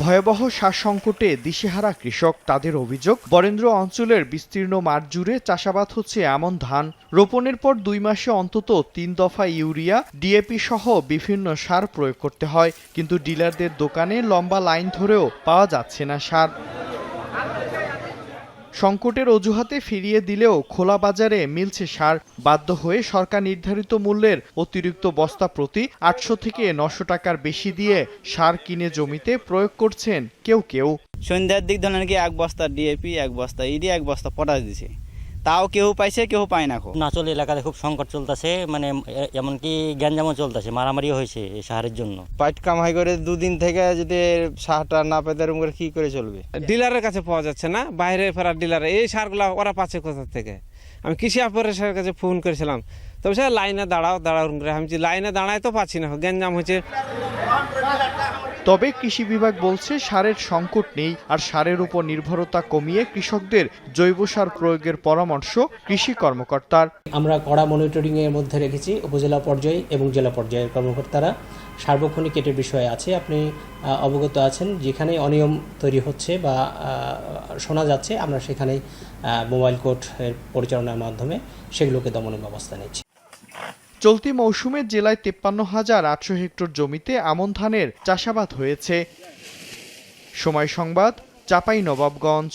ভয়াবহ সার সংকটে দিশেহারা কৃষক। তাদের অভিযোগ, বরেন্দ্র অঞ্চলের বিস্তীর্ণ মাঠ জুড়ে চাষাবাদ হচ্ছে এমন ধান, রোপণের পর 2 মাসে অন্তত 3 দফা ইউরিয়া, ডিএপি সহ বিভিন্ন সার প্রয়োগ করতে হয়। কিন্তু ডিলারদের দোকানে লম্বা লাইন ধরেও পাওয়া যাচ্ছে না সার। সংকটের অজুহাতে ফিরিয়ে দিলেও খোলা বাজারে মিলছে সার। বাধ্য হয়ে সরকার নির্ধারিত মূল্যের অতিরিক্ত বস্তা প্রতি 800 থেকে 900 টাকার বেশি দিয়ে সার কিনে জমিতে প্রয়োগ করছেন কেউ কেউ। সন্ধ্যার দিক ধরেন কি 1 বস্তা ডিএপি, 1 বস্তা ইডি, 1 বস্তা পটাশ দিছে, তাও কেউ পাইছে কেউ পায় না। নাচল এলাকাতে খুব সংকট চলতেছে, মানে এমনকি গ্যাঞ্জামও চলতেছে, মারামারিও হয়েছে এই সারের জন্য। পাইট কামাই করে 2 দিন থেকে যদি সারটা না পেতে করে কি করে চলবে? ডিলারের কাছে পাওয়া যাচ্ছে না, বাইরে ফেরার ডিলার এই সারগুলা ওরা পাচ্ছে কোথা থেকে? আমি কৃষি অপারেশনের কাছে ফোন করেছিলাম, তবে সে লাইনে দাঁড়াও করে আমি লাইনে দাঁড়ায় তো পাচ্ছি না, গ্যাঞ্জাম হয়েছে। তবে কৃষি বিভাগ বলছে সারের সংকট নেই, আর সারের উপর নির্ভরতা কমিয়ে কৃষকদের জৈব সার প্রয়োগের পরামর্শ কৃষি কর্মকর্তার। আমরা কড়া মনিটরিং এর মধ্যে রেখেছি উপজেলা পর্যায়ে এবং জেলা পর্যায়ের কর্মকর্তারা সার্বক্ষণিক এটার বিষয়ে আছে। আপনি অবগত আছেন, যেখানে অনিয়ম তৈরি হচ্ছে বা শোনা যাচ্ছে, আমরা সেখানে মোবাইল কোর্ট এর পরিচালনার মাধ্যমে সেগুলোকে দমনের ব্যবস্থা নিচ্ছি। চলতি মৌসুমে জেলায় 53,800 হেক্টর জমিতে আমন ধানের চাষাবাদ হয়েছে। সময় সংবাদ, চাঁপাইনবাবগঞ্জ।